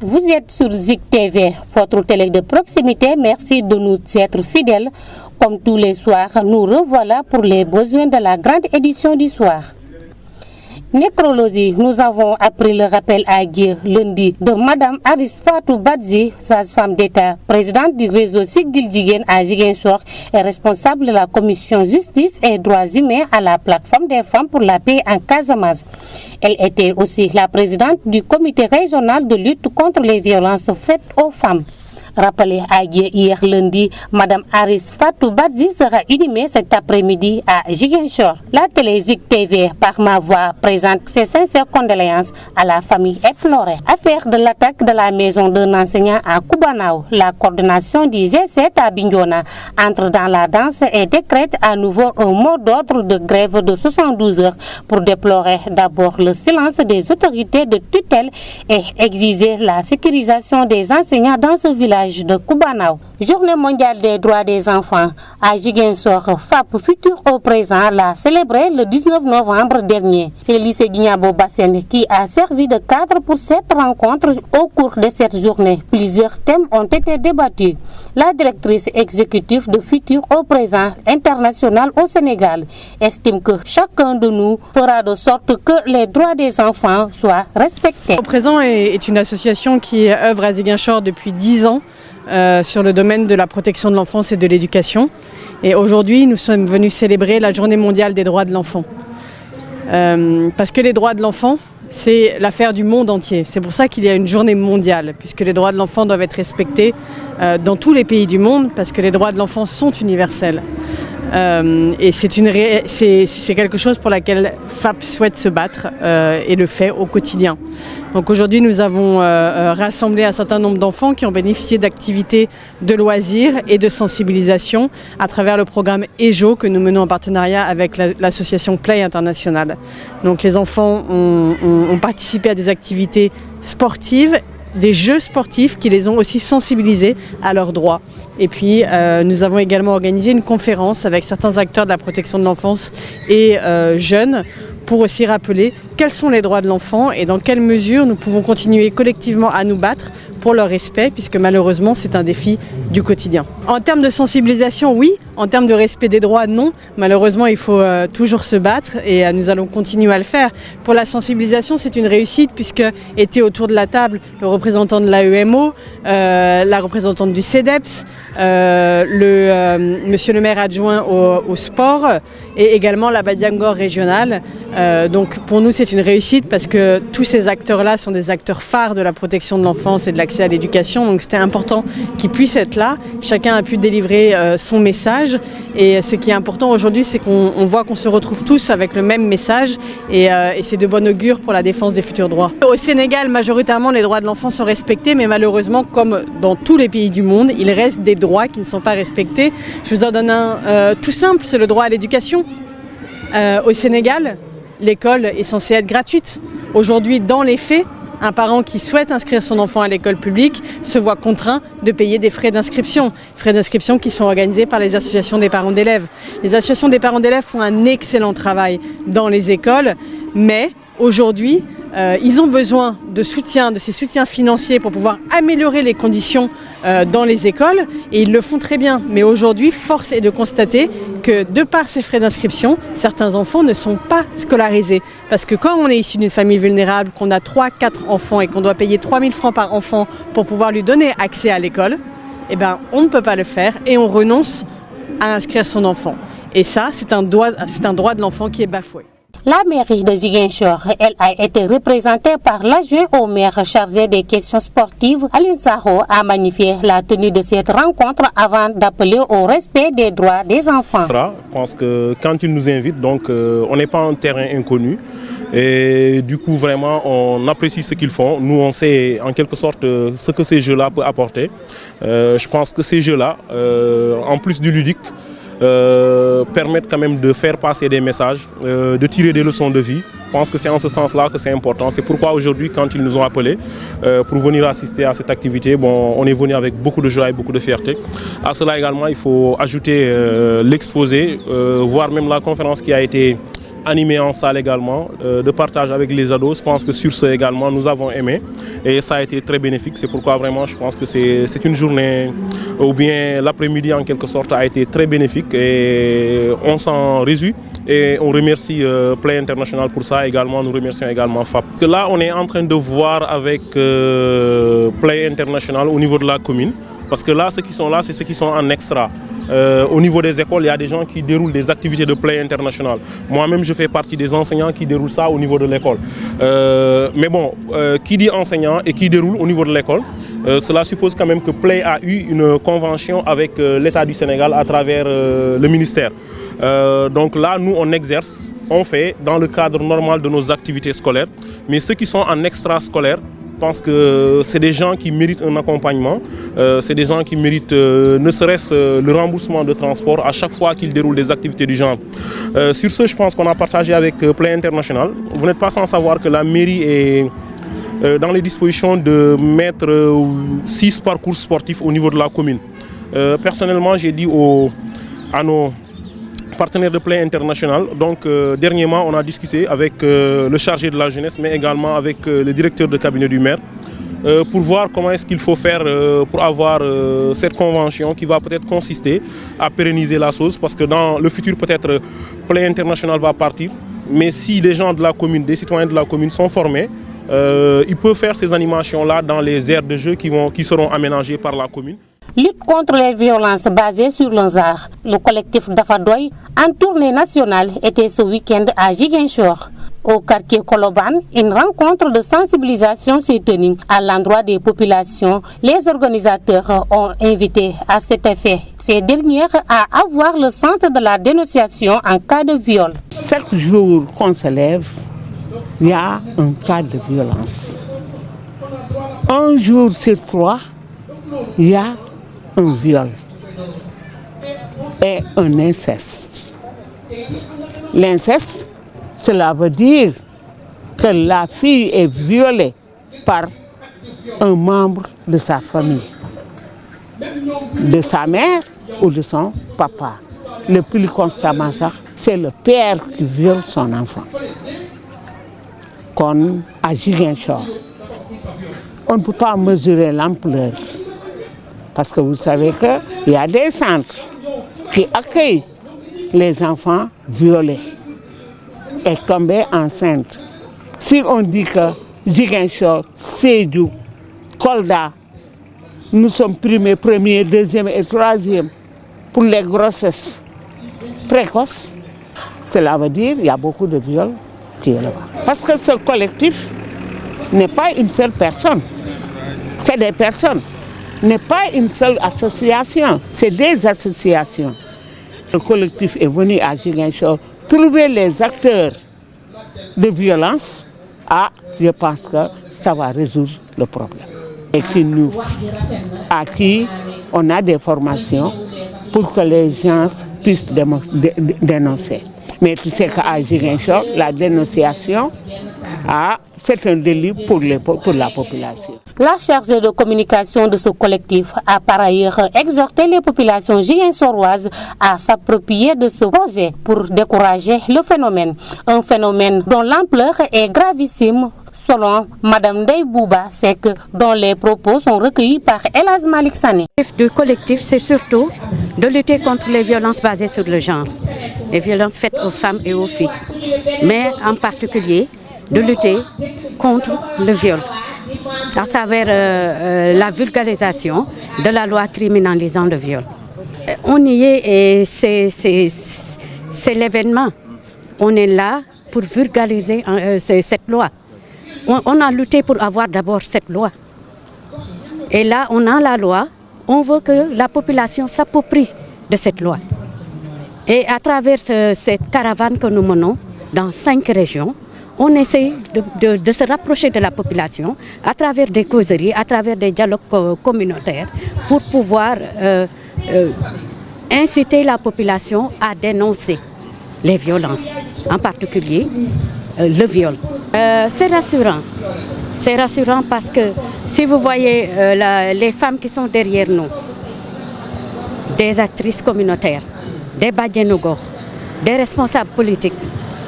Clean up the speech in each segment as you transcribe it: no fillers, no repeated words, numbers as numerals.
Vous êtes sur Zik TV, votre télé de proximité. Merci de nous être fidèles. Comme tous les soirs, nous revoilà pour les besoins de la grande édition du soir. Nécrologie, nous avons appris le rappel à Dieu lundi de Madame Aris Fatou Badji, sage-femme d'État, présidente du réseau Siggil Jigéen à Ziguinchor et responsable de la commission justice et droits humains à la plateforme des femmes pour la paix en Casamance. Elle était aussi la présidente du comité régional de lutte contre les violences faites aux femmes. Rappelé à Dieu hier lundi, Madame Aris Fatou Badji sera inhumée cet après-midi à Ziguinchor. La télé Zik TV, par ma voix, présente ses sincères condoléances à la famille éplorée. Affaire de l'attaque de la maison d'un enseignant à Kubanao, la coordination du G7 à Bignona entre dans la danse et décrète à nouveau un mot d'ordre de grève de 72 heures pour déplorer d'abord le silence des autorités de tutelle et exiger la sécurisation des enseignants dans ce village de Kubanao. Journée mondiale des droits des enfants à Ziguinchor, FAP Futur au présent l'a célébré le 19 novembre dernier. C'est le lycée Guignabo Bassène qui a servi de cadre pour cette rencontre. Au cours de cette journée, plusieurs thèmes ont été débattus. La directrice exécutive de Futur au présent international au Sénégal estime que chacun de nous fera de sorte que les droits des enfants soient respectés. Au présent est une association qui œuvre à Ziguinchor depuis 10 ans sur le domaine de la protection de l'enfance et de l'éducation. Et aujourd'hui, nous sommes venus célébrer la Journée mondiale des droits de l'enfant. Parce que les droits de l'enfant, c'est l'affaire du monde entier. C'est pour ça qu'il y a une journée mondiale, puisque les droits de l'enfant doivent être respectés dans tous les pays du monde, parce que les droits de l'enfant sont universels. Et c'est quelque chose pour laquelle FAP souhaite se battre et le fait au quotidien. Donc aujourd'hui, nous avons rassemblé un certain nombre d'enfants qui ont bénéficié d'activités de loisirs et de sensibilisation à travers le programme EJO que nous menons en partenariat avec l'association Play International. Donc les enfants ont participé à des activités sportives, des jeux sportifs qui les ont aussi sensibilisés à leurs droits. Et puis nous avons également organisé une conférence avec certains acteurs de la protection de l'enfance et jeunes pour aussi rappeler quels sont les droits de l'enfant et dans quelle mesure nous pouvons continuer collectivement à nous battre pour leur respect, puisque malheureusement c'est un défi du quotidien. En termes de sensibilisation, oui. En termes de respect des droits, non. Malheureusement, il faut toujours se battre et nous allons continuer à le faire. Pour la sensibilisation, c'est une réussite puisque étaient autour de la table le représentant de l'AEMO, la représentante du CEDEPS, monsieur le maire adjoint au sport et également la Badiangor régionale. Donc pour nous, c'est une réussite parce que tous ces acteurs-là sont des acteurs phares de la protection de l'enfance et de l'accès à l'éducation. Donc c'était important qu'ils puissent être là. Chacun a pu délivrer son message. Et ce qui est important aujourd'hui, c'est qu'on voit qu'on se retrouve tous avec le même message et c'est de bon augure pour la défense des futurs droits. Au Sénégal, majoritairement, les droits de l'enfant sont respectés, mais malheureusement, comme dans tous les pays du monde, il reste des droits qui ne sont pas respectés. Je vous en donne un tout simple, c'est le droit à l'éducation. Au Sénégal, l'école est censée être gratuite. Aujourd'hui, dans les faits, un parent qui souhaite inscrire son enfant à l'école publique se voit contraint de payer des frais d'inscription qui sont organisés par les associations des parents d'élèves. Les associations des parents d'élèves font un excellent travail dans les écoles, mais aujourd'hui, ils ont besoin de soutien, de ces soutiens financiers pour pouvoir améliorer les conditions dans les écoles et ils le font très bien. Mais aujourd'hui, force est de constater que de par ces frais d'inscription, certains enfants ne sont pas scolarisés. Parce que quand on est issu d'une famille vulnérable, qu'on a 3-4 enfants et qu'on doit payer 3 000 francs par enfant pour pouvoir lui donner accès à l'école, eh ben, on ne peut pas le faire et on renonce à inscrire son enfant. Et ça, c'est un droit de l'enfant qui est bafoué. La mairie de Ziguinchor, elle a été représentée par l'adjoint au maire chargé des questions sportives. Aline Sarro a magnifié la tenue de cette rencontre avant d'appeler au respect des droits des enfants. Je pense que quand ils nous invitent, donc, on n'est pas un terrain inconnu. Et du coup, vraiment, on apprécie ce qu'ils font. Nous, on sait en quelque sorte ce que ces jeux-là peuvent apporter. Je pense que ces jeux-là, en plus du ludique, permettent quand même de faire passer des messages, de tirer des leçons de vie. Je pense que c'est en ce sens-là que c'est important. C'est pourquoi aujourd'hui, quand ils nous ont appelés pour venir assister à cette activité, bon, on est venu avec beaucoup de joie et beaucoup de fierté. À cela également, il faut ajouter l'exposé, voire même la conférence qui a été animé en salle également, de partage avec les ados. Je pense que sur ce également, nous avons aimé et ça a été très bénéfique. C'est pourquoi vraiment, je pense que c'est une journée, ou bien l'après-midi en quelque sorte, a été très bénéfique et on s'en réjouit. Et on remercie Play International pour ça également. Nous remercions également FAP. Que là, on est en train de voir avec Play International au niveau de la commune. Parce que là, ceux qui sont là, c'est ceux qui sont en extra. Au niveau des écoles, il y a des gens qui déroulent des activités de Play International. Moi-même, je fais partie des enseignants qui déroulent ça au niveau de l'école. Mais bon, qui dit enseignant et qui déroule au niveau de l'école, cela suppose quand même que Play a eu une convention avec l'État du Sénégal à travers le ministère. Donc là, nous, on exerce, on fait dans le cadre normal de nos activités scolaires. Mais ceux qui sont en extrascolaire, je pense que c'est des gens qui méritent un accompagnement, c'est des gens qui méritent ne serait-ce le remboursement de transport à chaque fois qu'ils déroulent des activités du genre. Sur ce, je pense qu'on a partagé avec Play International. Vous n'êtes pas sans savoir que la mairie est dans les dispositions de mettre 6 parcours sportifs au niveau de la commune. Personnellement, j'ai dit à nos partenaire de Play International. Donc dernièrement, on a discuté avec le chargé de la jeunesse, mais également avec le directeur de cabinet du maire, pour voir comment est-ce qu'il faut faire pour avoir cette convention qui va peut-être consister à pérenniser la chose, parce que dans le futur, peut-être Play International va partir, mais si les gens de la commune, des citoyens de la commune sont formés, ils peuvent faire ces animations-là dans les aires de jeu qui seront aménagées par la commune. Lutte contre les violences basées sur le genre. Le collectif Dafadoy, en tournée nationale, était ce week-end à Ziguinchor. Au quartier Koloban, une rencontre de sensibilisation s'est tenue à l'endroit des populations. Les organisateurs ont invité à cet effet ces dernières à avoir le sens de la dénonciation en cas de viol. Chaque jour qu'on se lève, il y a un cas de violence. Un jour sur 3, il y a un viol et un inceste. L'inceste, cela veut dire que la fille est violée par un membre de sa famille, de sa mère ou de son papa. Le plus constamment, c'est le père qui viole son enfant. Comme à Ziguinchor, on ne peut pas mesurer l'ampleur. Parce que vous savez qu'il y a des centres qui accueillent les enfants violés et tombés enceintes. Si on dit que Ziguinchor, Sédhiou, Kolda, nous sommes primés, premier, deuxième et troisième pour les grossesses précoces, cela veut dire qu'il y a beaucoup de viols qui est là-bas. Parce que ce collectif n'est pas une seule personne, c'est des personnes. N'est pas une seule association, c'est des associations. Le collectif est venu à Ziguinchor trouver les acteurs de violence. Je pense que ça va résoudre le problème. Et à qui on a des formations pour que les gens puissent dénoncer. Mais tu sais qu'à Ziguinchor, la dénonciation, c'est un délit pour la population. La chargée de communication de ce collectif a par ailleurs exhorté les populations ziguinchoroises à s'approprier de ce projet pour décourager le phénomène. Un phénomène dont l'ampleur est gravissime, selon Mme Ndeye Bouba Seck, dont les propos sont recueillis par El Hadj Malick Sané. L'objectif du collectif, c'est surtout de lutter contre les violences basées sur le genre, les violences faites aux femmes et aux filles, mais en particulier de lutter contre le viol à travers la vulgarisation de la loi criminalisant le viol. On y est et c'est l'événement. On est là pour vulgariser cette loi. On a lutté pour avoir d'abord cette loi. Et là, on a la loi, on veut que la population s'approprie de cette loi. Et à travers cette caravane que nous menons dans 5 régions, on essaie de se rapprocher de la population à travers des causeries, à travers des dialogues communautaires pour pouvoir inciter la population à dénoncer les violences, en particulier le viol. C'est rassurant. C'est rassurant parce que si vous voyez les femmes qui sont derrière nous, des actrices communautaires, des bajenu gox, des responsables politiques,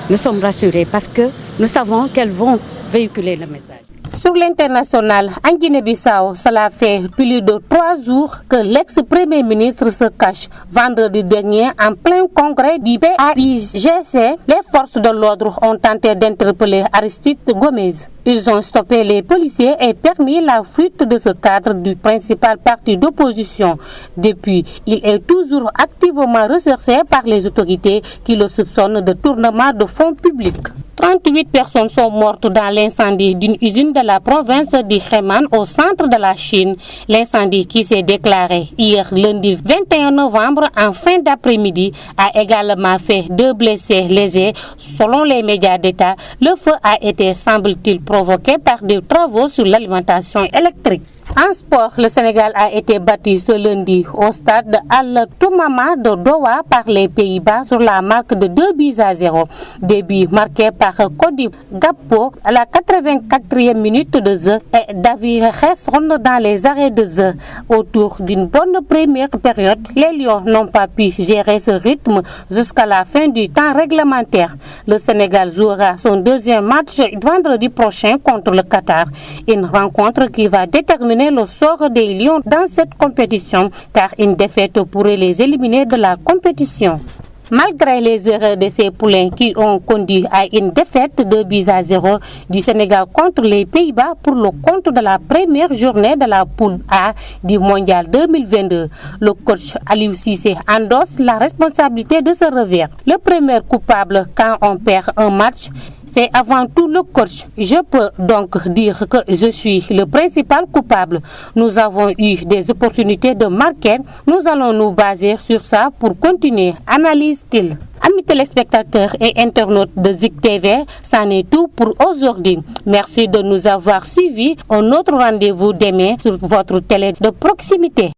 nous sommes rassurés parce que nous savons qu'elles vont véhiculer le message. Sur l'international, en Guinée-Bissau, cela fait plus de 3 jours que l'ex-premier ministre se cache. Vendredi dernier, en plein congrès du PAIGC, les forces de l'ordre ont tenté d'interpeller Aristide Gomez. Ils ont stoppé les policiers et permis la fuite de ce cadre du principal parti d'opposition. Depuis, il est toujours activement recherché par les autorités qui le soupçonnent de tournement de fonds publics. 38 personnes sont mortes dans l'incendie d'une usine de la province du Henan au centre de la Chine. L'incendie qui s'est déclaré hier lundi 21 novembre en fin d'après-midi a également fait 2 blessés légers. Selon les médias d'État, le feu a été, semble-t-il, provoqué par des travaux sur l'alimentation électrique. En sport, le Sénégal a été battu ce lundi au stade Al Toumama de Doha par les Pays-Bas sur la marque de 2-0. Début marqué par Cody Gakpo à la 84e minute de jeu et David Resson dans les arrêts de jeu. Autour d'une bonne première période, les Lions n'ont pas pu gérer ce rythme jusqu'à la fin du temps réglementaire. Le Sénégal jouera son deuxième match vendredi prochain contre le Qatar. Une rencontre qui va déterminer le sort des Lions dans cette compétition, car une défaite pourrait les éliminer de la compétition. Malgré les erreurs de ces poulains qui ont conduit à une défaite de 2-0 du Sénégal contre les Pays-Bas pour le compte de la première journée de la poule A du Mondial 2022, le coach Aliou Cissé endosse la responsabilité de ce revers. Le premier coupable quand on perd un match, c'est avant tout le coach. Je peux donc dire que je suis le principal coupable. Nous avons eu des opportunités de marquer. Nous allons nous baser sur ça pour continuer, analyse-t-il. Amis téléspectateurs et internautes de Zik TV, c'en est tout pour aujourd'hui. Merci de nous avoir suivis. Un autre rendez-vous demain sur votre télé de proximité.